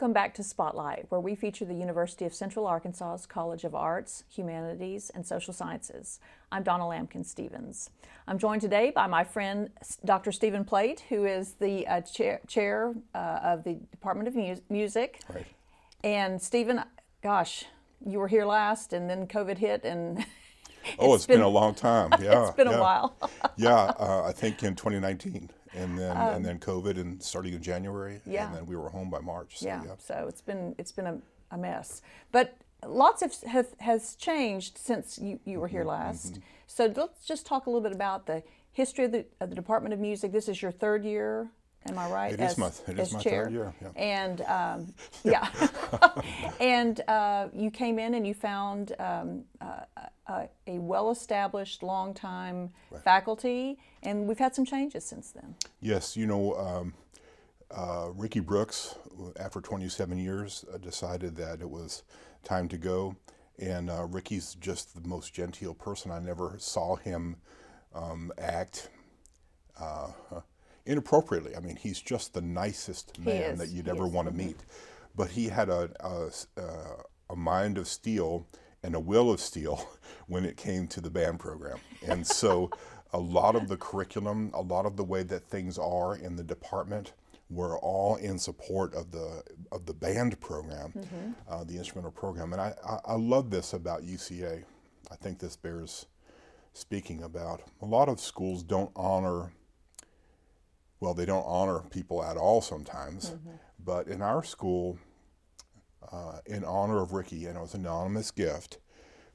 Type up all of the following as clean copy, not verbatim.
Welcome back to Spotlight, where we feature the University of Central Arkansas's College of Arts, Humanities, and Social Sciences. I'm Donna Lampkin-Stevens. I'm joined today by my friend Dr. Stephen Plate, who is the chair of the Department of Music. Right. And Stephen, gosh, you were here last, and then COVID hit, and it's been a long time. Yeah, it's been a while. I think in 2019, and then COVID, and starting in January, and then we were home by March. So, so it's been a mess, but lots has changed since you were here last. So let's just talk a little bit about the history of the Department of Music. This is your third year. Am I right? It is my chair. third year. Yeah. And and you came in and you found a well-established, long-time faculty, and we've had some changes since then. Yes, Ricky Brooks, after 27 years, decided that it was time to go. And Ricky's just the most genteel person. I never saw him act inappropriately. I mean, he's just the nicest man that you'd ever want to meet. But he had a mind of steel and a will of steel when it came to the band program. And so a lot of the curriculum, a lot of the way that things are in the department were all in support of the band program, the instrumental program. And I love this about UCA. I think this bears speaking about. A lot of schools don't honor people at all sometimes. But in our school, in honor of Ricky, and it was an anonymous gift,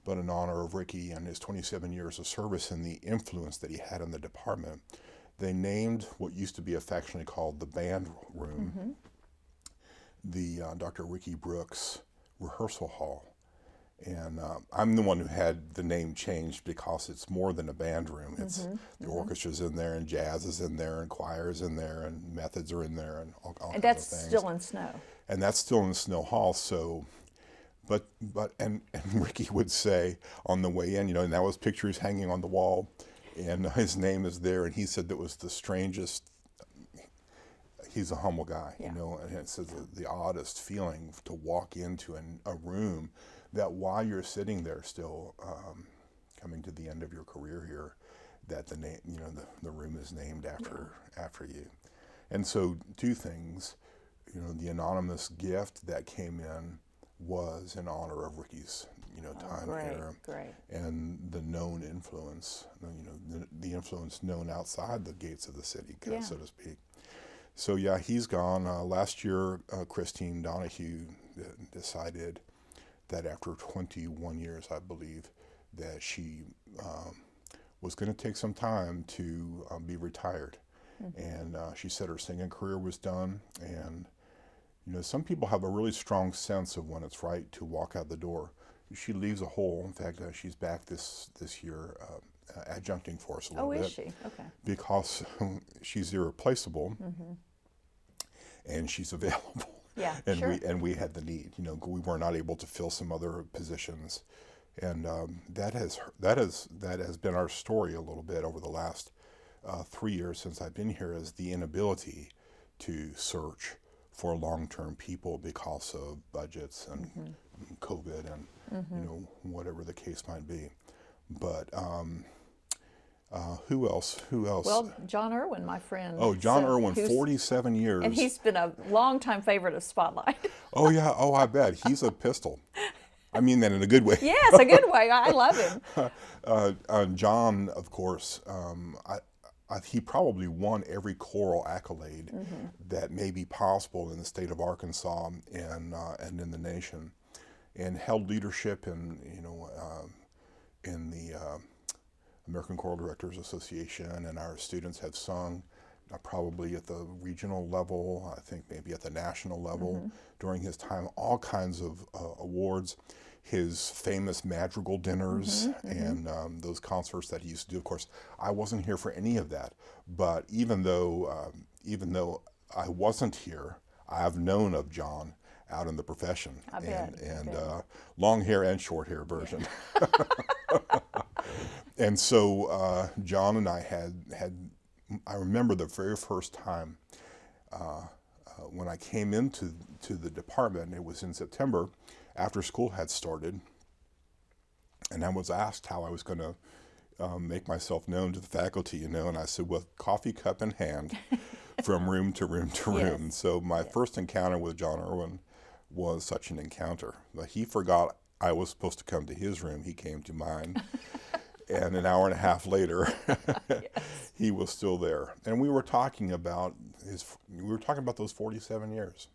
but in honor of Ricky and his 27 years of service and the influence that he had in the department, they named what used to be affectionately called the band room, the Dr. Ricky Brooks Rehearsal Hall. And I'm the one who had the name changed because it's more than a band room. It's the orchestra's in there, and jazz is in there, and choir's in there, and methods are in there, and all kinds of things. And that's still in Snow. And that's still in Snow Hall. So, but Ricky would say on the way in, and that was pictures hanging on the wall, and his name is there, and he said that was the strangest. He's a humble guy, and it says the oddest feeling to walk into a room that while you're sitting there still coming to the end of your career here, that the name, the room is named after you. And so two things, the anonymous gift that came in was in honor of Ricky's, time here, and the known influence, the influence known outside the gates of the city, so to speak. So he's gone. Last year, Christine Donahue decided that after 21 years, I believe, that she was going to take some time to be retired. And she said her singing career was done. And, some people have a really strong sense of when it's right to walk out the door. She leaves a hole. In fact, she's back this year adjuncting for us a little bit. Oh, is she? Okay. Because she's irreplaceable and she's available. Yeah, and sure. we had the need. We were not able to fill some other positions, and that has been our story a little bit over the last 3 years since I've been here, is the inability to search for long-term people because of budgets and COVID and whatever the case might be. But who else? Well, John Irwin, my friend. Oh, John Irwin, 47 years. And he's been a longtime favorite of Spotlight. Oh, yeah. Oh, I bet. He's a pistol. I mean that in a good way. Yes, a good way. I love him. John, of course, he probably won every choral accolade that may be possible in the state of Arkansas and in the nation, and held leadership in the American Choral Directors Association, and our students have sung probably at the regional level, I think maybe at the national level during his time, all kinds of awards. His famous madrigal dinners and those concerts that he used to do. Of course, I wasn't here for any of that, but even though I wasn't here, I've known of John out in the profession, and long hair and short hair version. And so John and I had I remember the very first time when I came into the department, it was in September, after school had started, and I was asked how I was going to make myself known to the faculty, and I said, with coffee cup in hand, from room to room to room. Yes. So my first encounter with John Irwin was such an encounter. He forgot I was supposed to come to his room. He came to mine. And an hour and a half later, Yes. he was still there. And we were talking about those 47 years,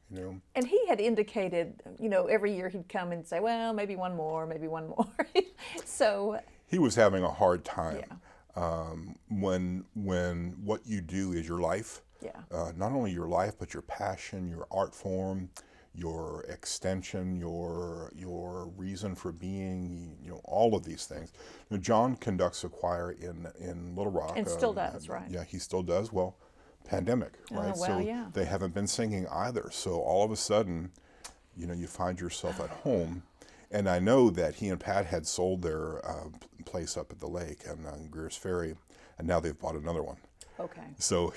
And he had indicated, every year he'd come and say, well, maybe one more, maybe one more. So He was having a hard time. Yeah. When what you do is your life, Yeah. not only your life, but your passion, your art form, your extension, your reason for being, all of these things. John conducts a choir in Little Rock. And still does, right? Yeah, he still does. Well, pandemic, right? Well, so yeah. they haven't been singing either. So all of a sudden, you find yourself at home. And I know that he and Pat had sold their place up at the lake and on Greer's Ferry, and now they've bought another one. Okay. So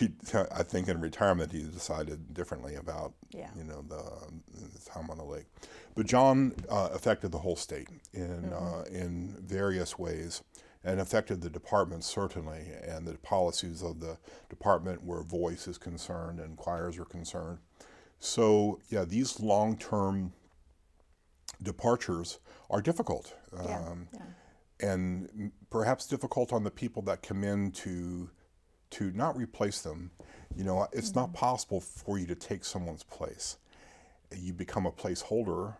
I think in retirement he decided differently about Yeah. the time on the lake. But John affected the whole state in various ways, and affected the department certainly, and the policies of the department where voice is concerned and choirs are concerned. So yeah, these long-term departures are difficult, Yeah. and perhaps difficult on the people that come in to not replace them. It's not possible for you to take someone's place. You become a placeholder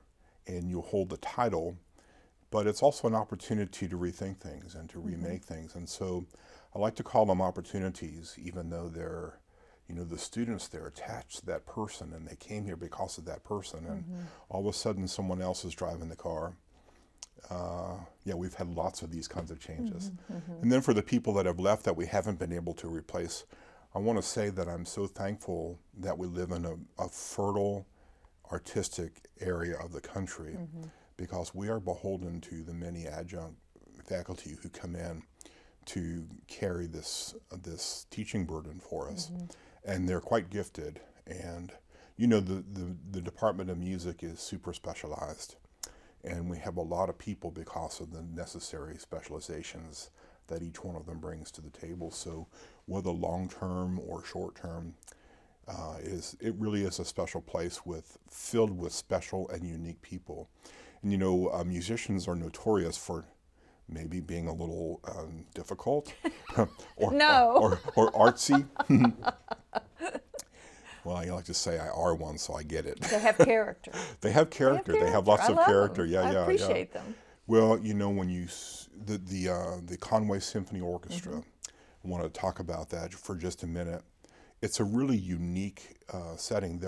and you hold the title, but it's also an opportunity to rethink things and to remake things. And so I like to call them opportunities, even though they're, the students, they're attached to that person and they came here because of that person, and all of a sudden someone else is driving the car. We've had lots of these kinds of changes. And then for the people that have left that we haven't been able to replace, I want to say that I'm so thankful that we live in a fertile artistic area of the country, because we are beholden to the many adjunct faculty who come in to carry this teaching burden for us. And they're quite gifted. And the Department of Music is super specialized. And we have a lot of people because of the necessary specializations that each one of them brings to the table. So whether long-term or short-term, it really is a special place filled with special and unique people. And musicians are notorious for maybe being a little difficult or artsy. Well, I like to say I are one, so I get it. They have character. They have character. They have lots of character. Them. Yeah, I appreciate them. Well, when the Conway Symphony Orchestra, I want to talk about that for just a minute. It's a really unique setting.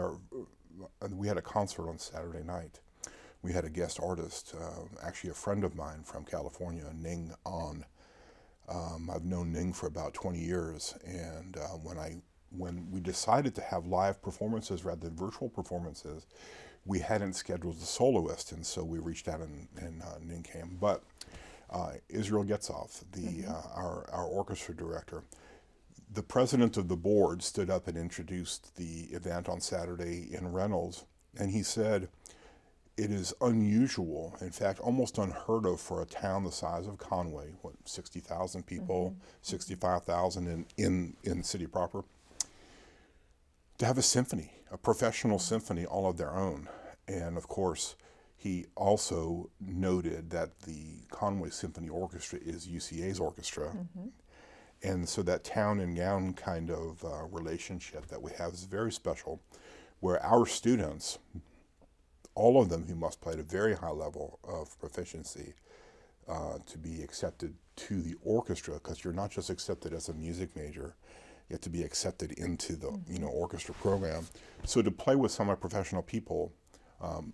We had a concert on Saturday night. We had a guest artist, actually a friend of mine from California, Ning An. I've known Ning for about 20 years, and when we decided to have live performances rather than virtual performances, we hadn't scheduled a soloist, and so we reached out and Ning came. But Israel Getzoff, our orchestra director, the president of the board stood up and introduced the event on Saturday in Reynolds, and he said, it is unusual, in fact, almost unheard of for a town the size of Conway, 60,000 people, 65,000 in city proper, to have a symphony, a professional symphony all of their own. And of course, he also noted that the Conway Symphony Orchestra is UCA's orchestra. And so that town and gown kind of relationship that we have is very special, where our students, all of them who must play at a very high level of proficiency to be accepted to the orchestra, because you're not just accepted as a music major, you have to be accepted into the orchestra program. So to play with semi-professional people,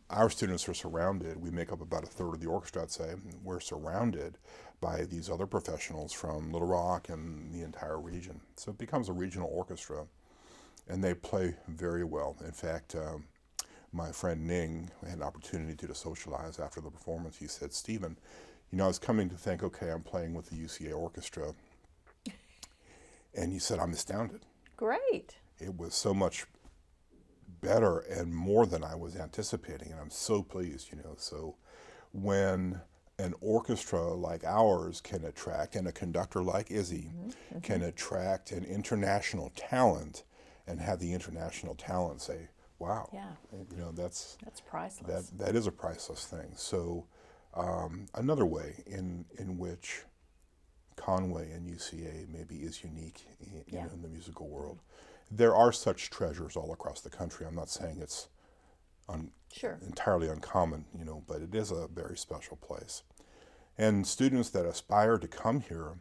our students are surrounded. We make up about a third of the orchestra, I'd say. We're surrounded by these other professionals from Little Rock and the entire region. So it becomes a regional orchestra, and they play very well. In fact, my friend Ning had an opportunity to socialize after the performance. He said, Stephen, I was coming to think, okay, I'm playing with the UCA orchestra. And he said, I'm astounded. Great. It was so much better and more than I was anticipating, and I'm so pleased, So when an orchestra like ours can attract, and a conductor like Izzy can attract an international talent and have the international talent say, wow, Yeah. That's priceless. that is a priceless thing. So another way in which Conway and UCA maybe is unique in the musical world. There are such treasures all across the country. I'm not saying it's entirely uncommon, but it is a very special place. And students that aspire to come here,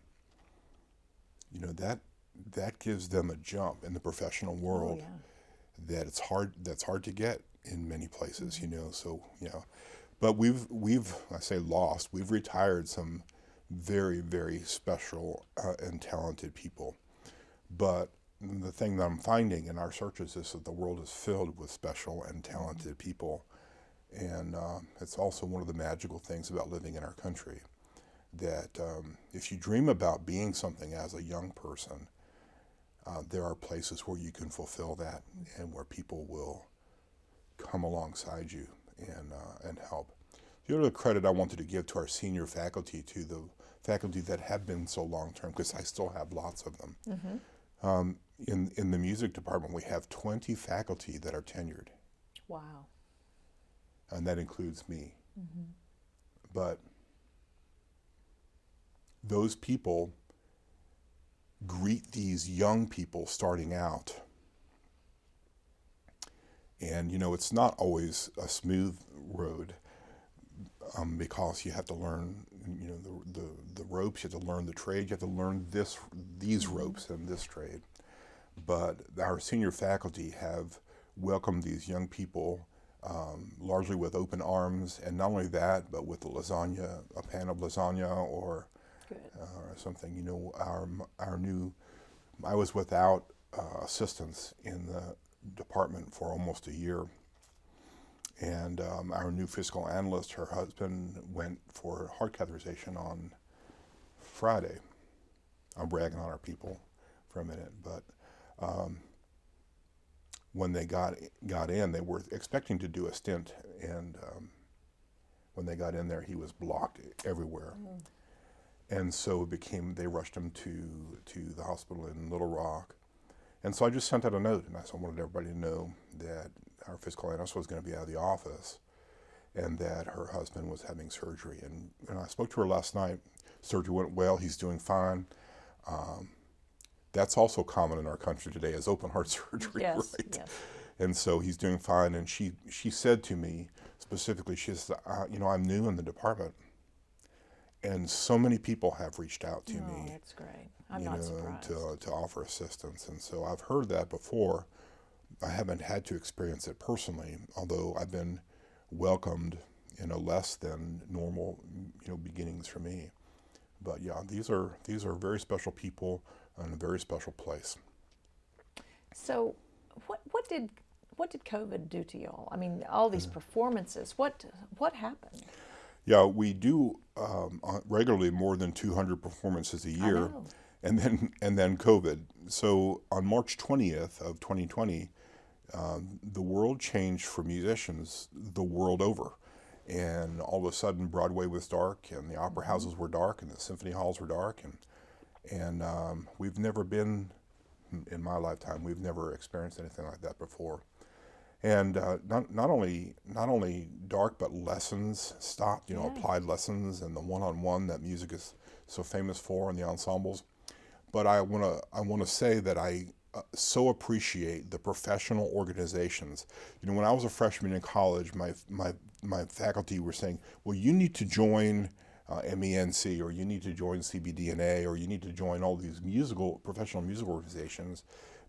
that gives them a jump in the professional world that's hard to get in many places, So, but we've we've retired some very, very special and talented people. But the thing that I'm finding in our searches is that the world is filled with special and talented people. And it's also one of the magical things about living in our country, that if you dream about being something as a young person, there are places where you can fulfill that and where people will come alongside you and help. The other credit I wanted to give to our senior faculty, to the faculty that have been so long-term, because I still have lots of them. In the music department, we have 20 faculty that are tenured. Wow. And that includes me. But those people greet these young people starting out. And, it's not always a smooth road, because you have to learn, the ropes, you have to learn the trade, you have to learn these ropes and this trade. But our senior faculty have welcomed these young people largely with open arms, and not only that, but with a pan of lasagna or something. I was without assistance in the department for almost a year. And our new fiscal analyst, her husband, went for heart catheterization on Friday. I'm bragging on our people for a minute, but when they got in, they were expecting to do a stent, and when they got in there, he was blocked everywhere. And so they rushed him to the hospital in Little Rock. And so I just sent out a note, and I wanted everybody to know that our fiscal analyst was going to be out of the office, and that her husband was having surgery. And I spoke to her last night. Surgery went well. He's doing fine. That's also common in our country today, is open heart surgery, right? Yes. And so he's doing fine. And she said to me specifically, she says, I'm new in the department, and so many people have reached out to me. That's great. I'm not surprised. To offer assistance. And so I've heard that before. I haven't had to experience it personally, although I've been welcomed in a less than normal, beginnings for me. But yeah, these are very special people in a very special place. So, what did COVID do to y'all? I mean, all these performances. What happened? Yeah, we do regularly more than 200 performances a year, and then COVID. So on March 20th of 2020, the world changed for musicians the world over. And all of a sudden, Broadway was dark, and the opera houses were dark, and the symphony halls were dark, and we've never been, in my lifetime, we've never experienced anything like that before. And not only dark, but lessons stopped. Applied lessons and the one-on-one that music is so famous for, and the ensembles. But I wanna say that I so appreciate the professional organizations. When I was a freshman in college, my faculty were saying, well, you need to join MENC, or you need to join CBDNA, or you need to join all these professional musical organizations,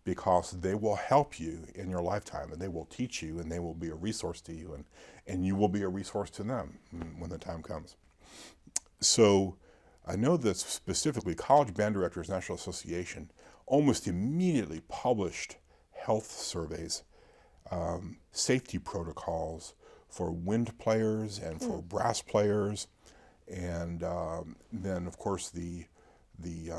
because they will help you in your lifetime, and they will teach you, and they will be a resource to you, and you will be a resource to them when the time comes. So I know that specifically College Band Directors National Association almost immediately published health surveys, safety protocols for wind players and for brass players. And then, of course, the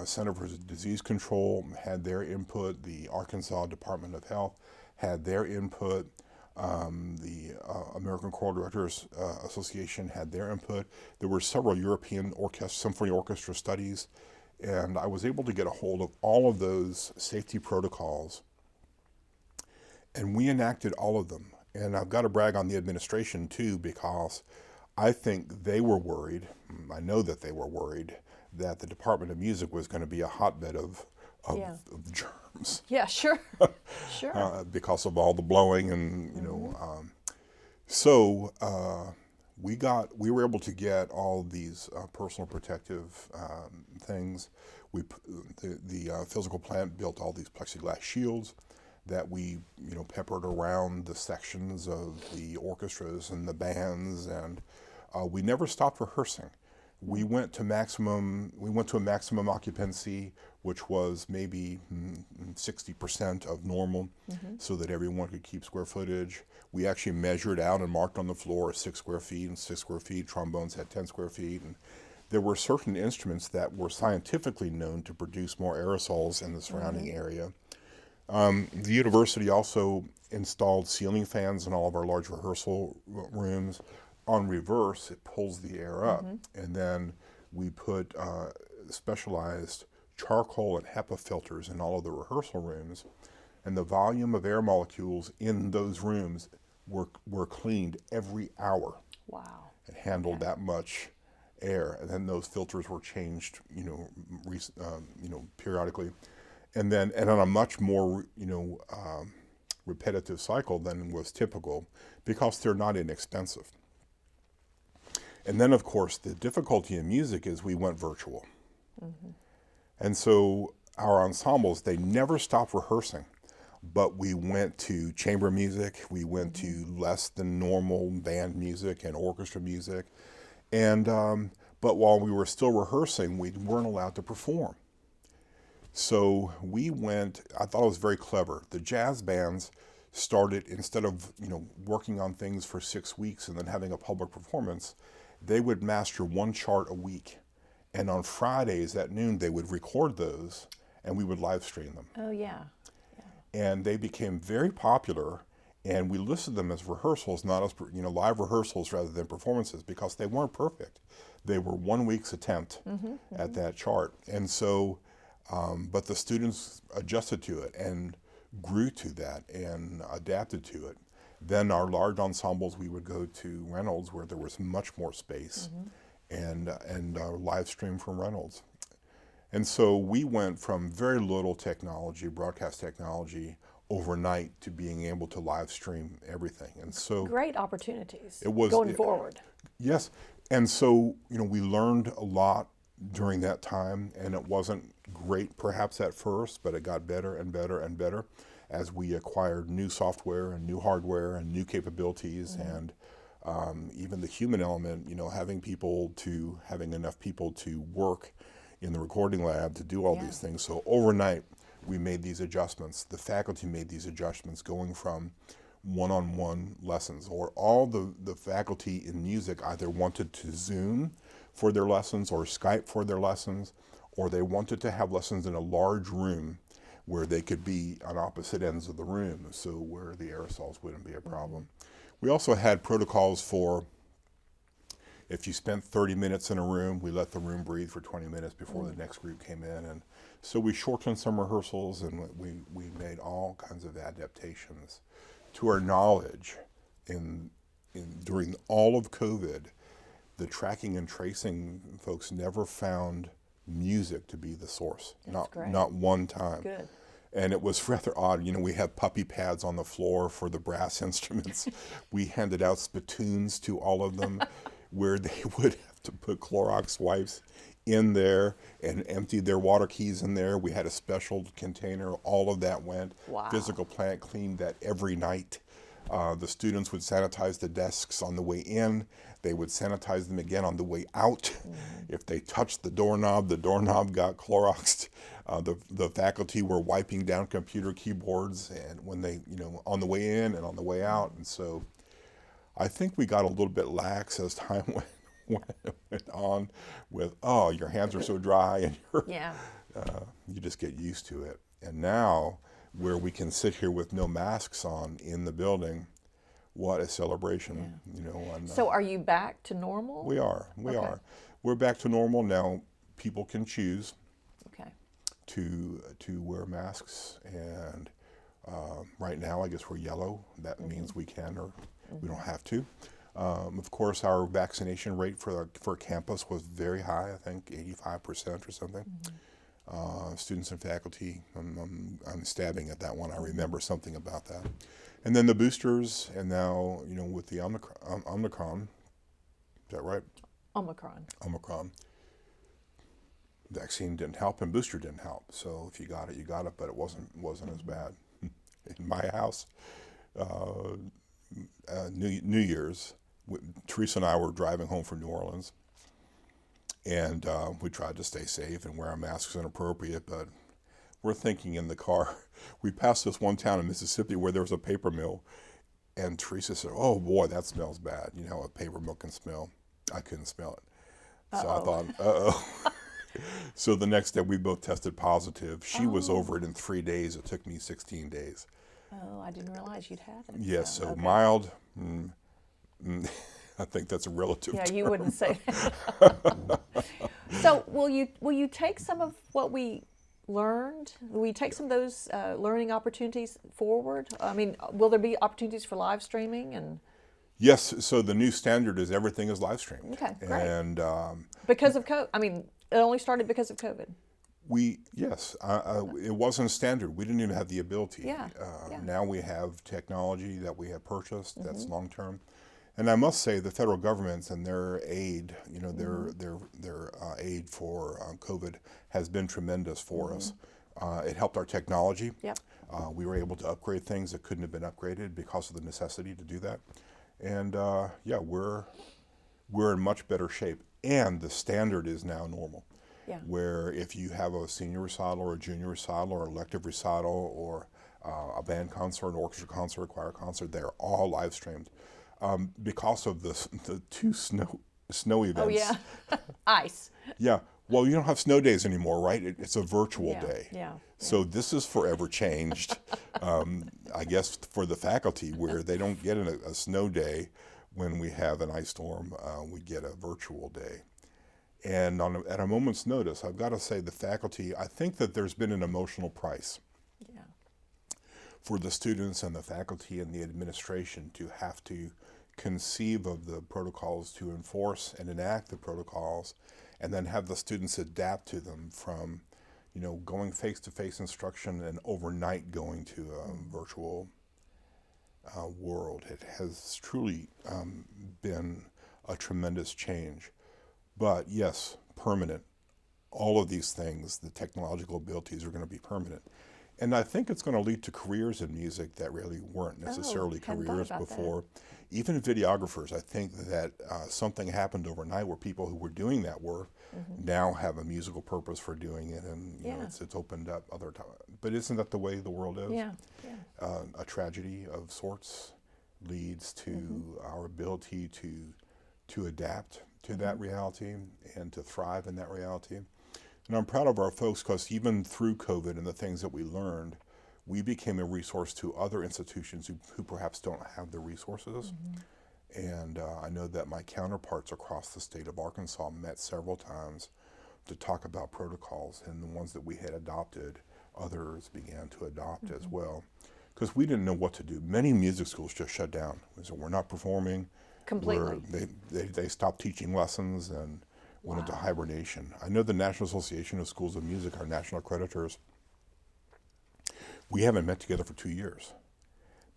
Center for Disease Control had their input. The Arkansas Department of Health had their input. The American Choral Directors Association had their input. There were several European symphony orchestra studies, and I was able to get a hold of all of those safety protocols, and we enacted all of them. And I've got to brag on the administration too, because I think they were worried, I know that they were worried, that the Department of Music was going to be a hotbed of germs. Yeah, sure. Sure. Because of all the blowing and, we were able to get all these personal protective things. The physical plant built all these plexiglass shields that we, peppered around the sections of the orchestras and the bands, and we never stopped rehearsing. We went to a maximum occupancy, which was maybe 60% of normal, so that everyone could keep square footage. We actually measured out and marked on the floor 6 square feet and 6 square feet. Trombones had 10 square feet, and there were certain instruments that were scientifically known to produce more aerosols in the surrounding area. The university also installed ceiling fans in all of our large rehearsal rooms. On reverse, it pulls the air up, and then we put specialized charcoal and HEPA filters in all of the rehearsal rooms, and the volume of air molecules in those rooms were cleaned every hour. Wow. It handled that much air, and then those filters were changed, periodically, and on a much more, repetitive cycle than was typical, because they're not inexpensive. And then, of course, the difficulty in music is we went virtual. And so our ensembles, they never stopped rehearsing, but we went to chamber music, we went to less than normal band music and orchestra music. And but while we were still rehearsing, we weren't allowed to perform. So I thought it was very clever. The jazz bands started, instead of working on things for 6 weeks and then having a public performance, they would master one chart a week. And on Fridays at noon, they would record those and we would live stream them. Oh, yeah. And they became very popular, and we listed them as rehearsals, not as live rehearsals rather than performances, because they weren't perfect. They were 1 week's attempt at that chart. And so, but the students adjusted to it and grew to that and adapted to it. Then our large ensembles, we would go to Reynolds, where there was much more space, and live stream from Reynolds. And so we went from very little technology, broadcast technology, overnight to being able to live stream everything. And so great opportunities going forward. Yes. And so, we learned a lot during that time, and it wasn't great perhaps at first, but it got better and better and better as we acquired new software and new hardware and new capabilities, and even the human element, having enough people to work in the recording lab to do all these things. So overnight, we made these adjustments. The faculty made these adjustments, going from one-on-one lessons, or all the faculty in music either wanted to Zoom for their lessons or Skype for their lessons, or they wanted to have lessons in a large room where they could be on opposite ends of the room, so where the aerosols wouldn't be a problem. We also had protocols for, if you spent 30 minutes in a room, we let the room breathe for 20 minutes before the next group came in. And so we shortened some rehearsals, and we made all kinds of adaptations. To our knowledge, during all of COVID, the tracking and tracing folks never found music to be the source. Not one time. Good. And it was rather odd. We had puppy pads on the floor for the brass instruments. We handed out spittoons to all of them, where they would have to put Clorox wipes in there and empty their water keys in there. We had a special container. All of that went. Wow. Physical plant cleaned that every night. The students would sanitize the desks on the way in. They would sanitize them again on the way out. If they touched the doorknob got Cloroxed. The faculty were wiping down computer keyboards, and when they, on the way in and on the way out. And so I think we got a little bit lax as time went on with, your hands are so dry, and you just get used to it. And now, where we can sit here with no masks on in the building, what a celebration, you know. And, So are you back to normal? we are. Okay. We're back to normal now. People can choose Okay. to wear masks, and right now, I guess we're yellow. That means we can, or we don't have to. Of course, our vaccination rate for campus was very high. I think 85% or something. Students and faculty. I'm stabbing at that one. I remember something about that. And then the boosters, and now, you know, with the Omicron. Is that right? Omicron. Vaccine didn't help, and booster didn't help. So if you got it, you got it, but it wasn't as bad. In my house, New Year's, Teresa and I were driving home from New Orleans, and we tried to stay safe and wear our masks when appropriate, but we're thinking in the car, we passed this one town in Mississippi where there was a paper mill, and Teresa said, "Oh boy, that smells bad. You know how a paper mill can smell." I couldn't smell it. So I thought, uh-oh. So the next day we both tested positive. She was over it in 3 days. It took me 16 days. Oh, I didn't realize you'd had it. Yes, so okay. mild. I think that's a relative Yeah, term. you wouldn't say that. So will you take some of what we learned? Will we take some of those learning opportunities forward? I mean, will there be opportunities for live streaming and? Yes, so the new standard is everything is live streamed. Okay, great. And Because of COVID, I mean, it only started because of COVID. it wasn't standard. We didn't even have the ability. Yeah. Now we have technology that we have purchased that's long-term. And I must say the federal government and their aid, you know, their aid for COVID has been tremendous for us. It helped our technology. Yep. We were able to upgrade things that couldn't have been upgraded because of the necessity to do that. And we're in much better shape. And the standard is now normal. Yeah. Where if you have a senior recital or a junior recital or elective recital or a band concert, an orchestra concert, a choir concert, they're all live streamed. Because of the two snow events. Oh yeah, ice. Yeah. Well, you don't have snow days anymore, right? It's a virtual day. Yeah. So this is forever changed. I guess for the faculty, where they don't get a snow day when we have an ice storm, we get a virtual day. And at a moment's notice, I've got to say the faculty, I think that there's been an emotional price for the students and the faculty and the administration to have to conceive of the protocols, to enforce and enact the protocols, and then have the students adapt to them from, you know, going face-to-face instruction and overnight going to a virtual world. It has truly been a tremendous change. But yes, permanent. All of these things, the technological abilities are going to be permanent. And I think it's going to lead to careers in music that really weren't necessarily careers before. Even videographers, I think that something happened overnight where people who were doing that work now have a musical purpose for doing it, and you know, it's opened up other times. But isn't that the way the world is? Yeah. A tragedy of sorts leads to our ability to adapt to that reality and to thrive in that reality. And I'm proud of our folks because even through COVID and the things that we learned, we became a resource to other institutions who perhaps don't have the resources. And I know that my counterparts across the state of Arkansas met several times to talk about protocols, and the ones that we had adopted, others began to adopt as well. Because we didn't know what to do. Many music schools just shut down. So we're not performing. Completely. They stopped teaching lessons and went into hibernation. I know the National Association of Schools of Music, our national accreditors, we haven't met together for 2 years.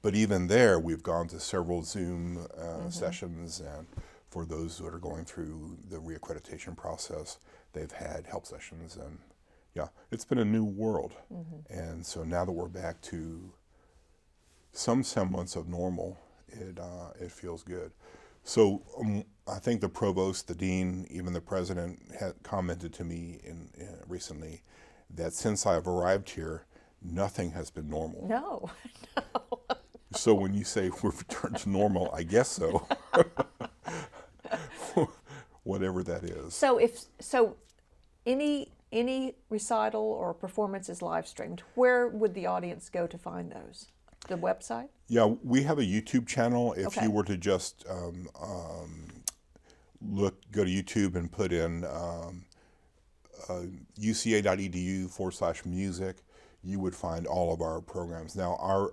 But even there, we've gone to several Zoom sessions, and for those that are going through the reaccreditation process, they've had help sessions, and yeah, it's been a new world. And so now that we're back to some semblance of normal, it feels good. So I think the provost, the dean, even the president had commented to me recently that since I've arrived here, nothing has been normal. No. So when you say we've returned to normal, I guess so. Whatever that is. So any recital or performance is live streamed. Where would the audience go to find those? the website? Yeah, we have a YouTube channel. If Okay. you were to just go to YouTube and put in uca.edu/music, you would find all of our programs. Now,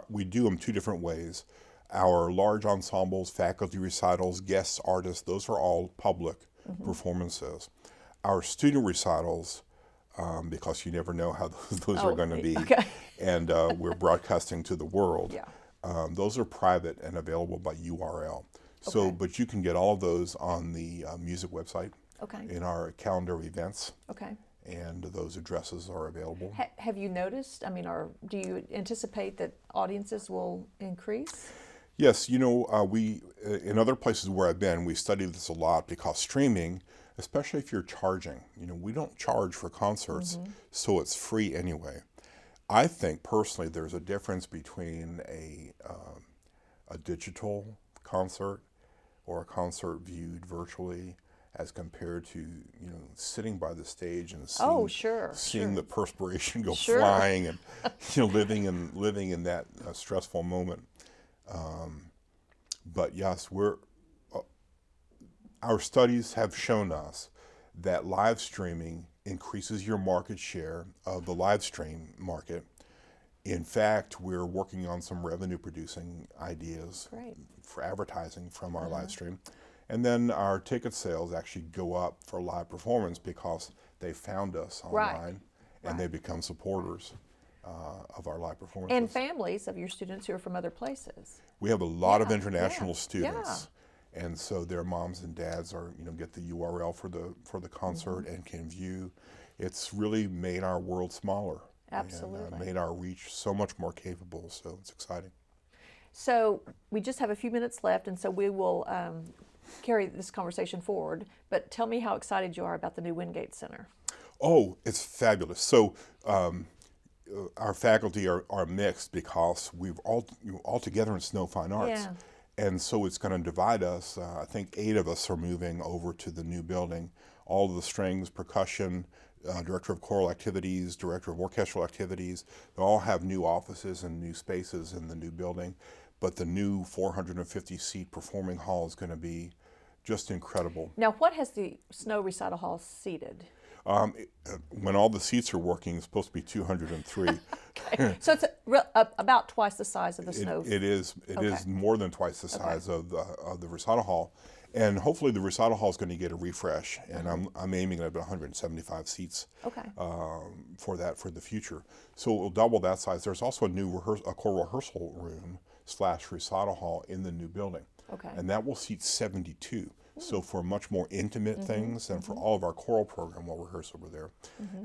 we do them two different ways. Our large ensembles, faculty recitals, guest artists, those are all public performances. Our student recitals, because you never know how those are going to be, Okay. and we're broadcasting to the world. Yeah. Those are private and available by URL. So, Okay. but you can get all of those on the music website Okay. in our calendar of events, Okay. and those addresses are available. Have you noticed, or do you anticipate that audiences will increase? Yes, we in other places where I've been, we studied this a lot because streaming, especially if you're charging, we don't charge for concerts, so it's free anyway. I think personally there's a difference between a digital concert or a concert viewed virtually as compared to sitting by the stage and seeing, Sure. the perspiration go Sure. flying and living in that stressful moment. But yes, our studies have shown us that live streaming increases your market share of the live stream market. In fact, we're working on some revenue producing ideas Great. for advertising from our live stream. And then our ticket sales actually go up for live performance because they found us online and they become supporters of our live performances. And families of your students who are from other places. We have a lot of Yeah, international yeah, students, and so their moms and dads are get the URL for the concert and can view. It's really made our world smaller. Absolutely. And made our reach so much more capable. So it's exciting. So we just have a few minutes left, and so we will carry this conversation forward. But tell me how excited you are about the new Windgate Center. Oh, it's fabulous. So our faculty are mixed because we've all together in Snow Fine Arts. Yeah. And so it's going to divide us. I think 8 of us are moving over to the new building. All of the strings, percussion, director of choral activities, director of orchestral activities, they all have new offices and new spaces in the new building. But the new 450-seat performing hall is going to be just incredible. Now, what has the Snow Recital Hall seated? When all the seats are working, it's supposed to be 203. Okay. So it's about twice the size of the Snow. It is Okay. more than twice the size of the recital hall, and hopefully the recital hall is going to get a refresh. And I'm aiming at about 175 seats Okay. for the future. So it will double that size. There's also a new choral rehearsal room / recital hall in the new building, Okay. and that will seat 72. So for much more intimate things, and for all of our choral program, we'll rehearse over there.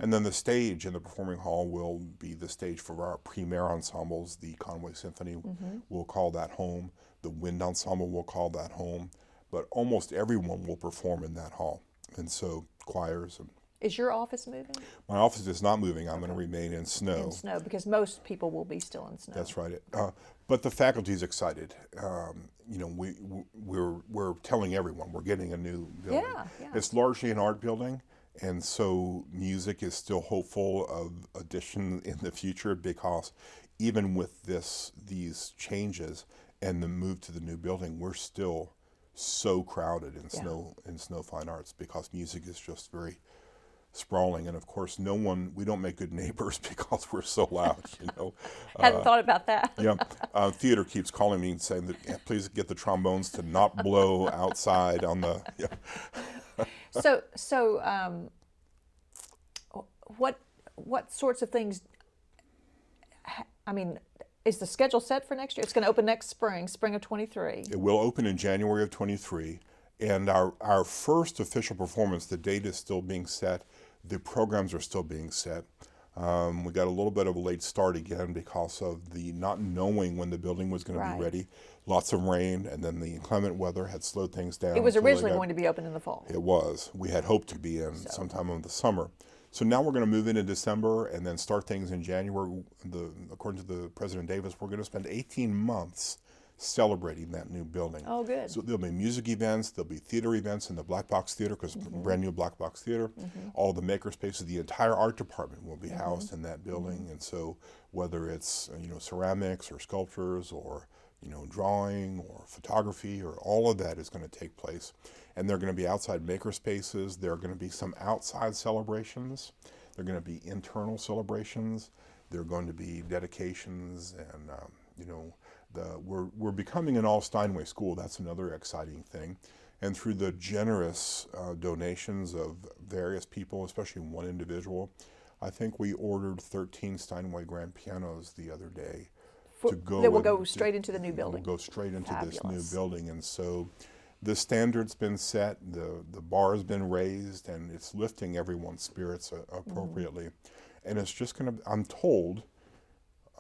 And then the stage in the performing hall will be the stage for our premier ensembles. The Conway Symphony will call that home. The Wind Ensemble will call that home. But almost everyone will perform in that hall. And so choirs. Is your office moving? My office is not moving. I'm going to remain in Snow. In Snow, because most people will be still in Snow. That's right. But the faculty's excited. We're telling everyone we're getting a new building. Yeah. It's largely an art building, and so music is still hopeful of addition in the future because even with these changes and the move to the new building, we're still so crowded in Snow Fine Arts because music is just very sprawling, and of course we don't make good neighbors because we're so loud. Hadn't thought about that. Theater keeps calling me and saying that please get the trombones to not blow outside on the what sorts of things, is the schedule set for next year? It's going to open next spring of 23. It will open in January of 23, and our first official performance, the date is still being set. The programs are still being set. We got a little bit of a late start again because of the not knowing when the building was going to be ready. Lots of rain, and then the inclement weather had slowed things down. It was originally going to be open in the fall. It was. We had hoped to be in sometime in the summer. So now we're going to move in December and then start things in January. According to the President Davis, we're going to spend 18 months celebrating that new building. Oh, good. So there'll be music events, there'll be theater events in the Black Box Theater, because brand new Black Box Theater. All the maker spaces, the entire art department will be housed in that building. And so whether it's ceramics or sculptures or drawing or photography, or all of that is going to take place. And there are going to be outside maker spaces. There are going to be some outside celebrations. There are going to be internal celebrations. There are going to be dedications, and we're becoming an all Steinway school. That's another exciting thing. And through the generous donations of various people, especially one individual, I think we ordered 13 Steinway grand pianos the other day. That will go straight into the new building. Will go straight into Fabulous. this new building. And so the standard's been set, the bar has been raised, and it's lifting everyone's spirits appropriately. And it's just going to, I'm told,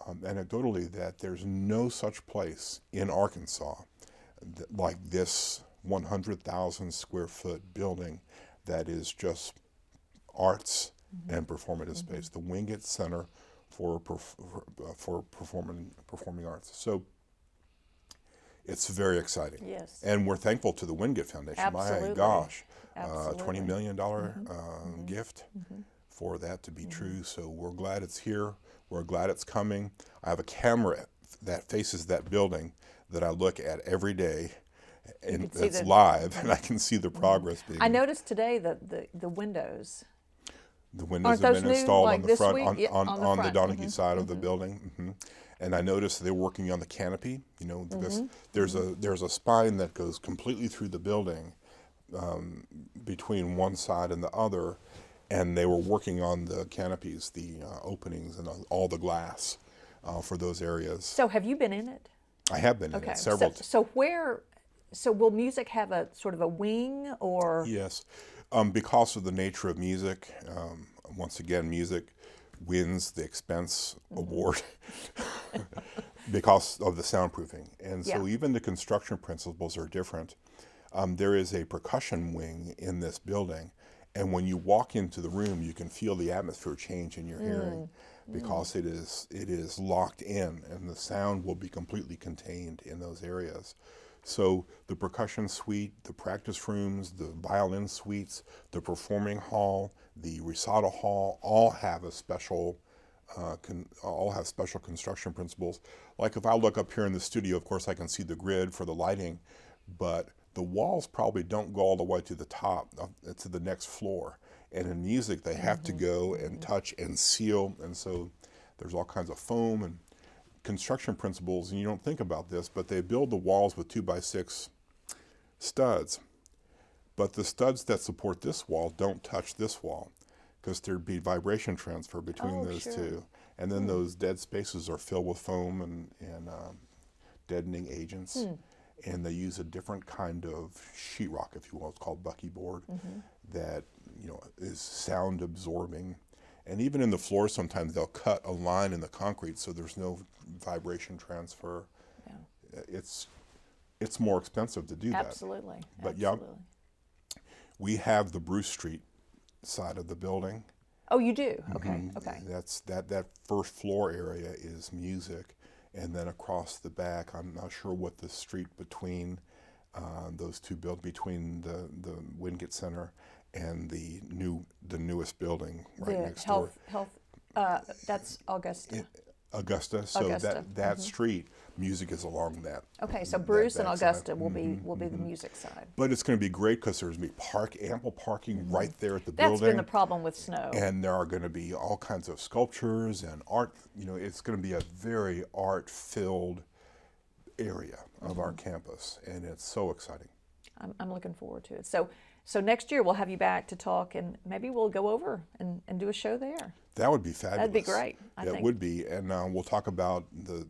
anecdotally, that there's no such place in Arkansas like this 100,000 square foot building that is just arts and performative space. The Windgate Center for performing arts. So it's very exciting. Yes. And we're thankful to the Windgate Foundation. Absolutely. My gosh, Absolutely. $20 million gift for that to be true. So we're glad it's here. We're glad it's coming. I have a camera that faces that building that I look at every day, and it's live, and I can see the progress being. I noticed today that the windows. The windows have been installed on the front, on the front. Donaghy side of the building. And I noticed they're working on the canopy, because there's a spine that goes completely through the building between one side and the other, and they were working on the canopies, the openings, and all the glass for those areas. So have you been in it? I have been in it several times. So will music have a sort of a wing, or? Yes, because of the nature of music, once again, music wins the expense award because of the soundproofing. And so even the construction principles are different. There is a percussion wing in this building, and when you walk into the room, you can feel the atmosphere change in your hearing, because it is locked in, and the sound will be completely contained in those areas. So the percussion suite, the practice rooms, the violin suites, the performing hall, the recital hall, all have a special, special construction principles. Like if I look up here in the studio, of course I can see the grid for the lighting, but the walls probably don't go all the way to the top, to the next floor. And in music, they have to go and touch and seal, and so there's all kinds of foam and construction principles, and you don't think about this, but they build the walls with 2x6 studs. But the studs that support this wall don't touch this wall, because there'd be vibration transfer between those two. And then those dead spaces are filled with foam and deadening agents. And they use a different kind of sheetrock, if you will. It's called buckyboard, that is sound absorbing. And even in the floor, sometimes they'll cut a line in the concrete so there's no vibration transfer. Yeah. It's more expensive to do that. Absolutely. But we have the Bruce Street side of the building. Oh, you do? Okay. Okay. That's that first floor area is music, and then across the back, I'm not sure what the street between those two buildings, between the Windgate Center and the newest building next door. That's Augusta. Augusta. So that street, music is along that. Okay, so Bruce and Augusta will be the music side. But it's going to be great because there's going to be ample parking right there at the building. That's been the problem with snow. And there are going to be all kinds of sculptures and art. It's going to be a very art-filled area of our campus, and it's so exciting. I'm looking forward to it. So next year we'll have you back to talk, and maybe we'll go over and do a show there. That would be fabulous. That'd be great. I think it would be, and we'll talk about the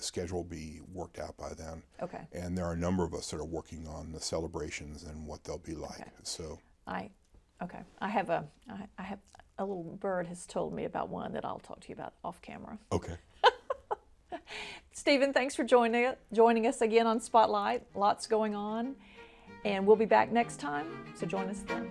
schedule will be worked out by then. Okay. And there are a number of us that are working on the celebrations and what they'll be like. Okay. So. I have a little bird has told me about one that I'll talk to you about off camera. Okay. Stephen, thanks for joining us again on Spotlight. Lots going on. And we'll be back next time, so join us then.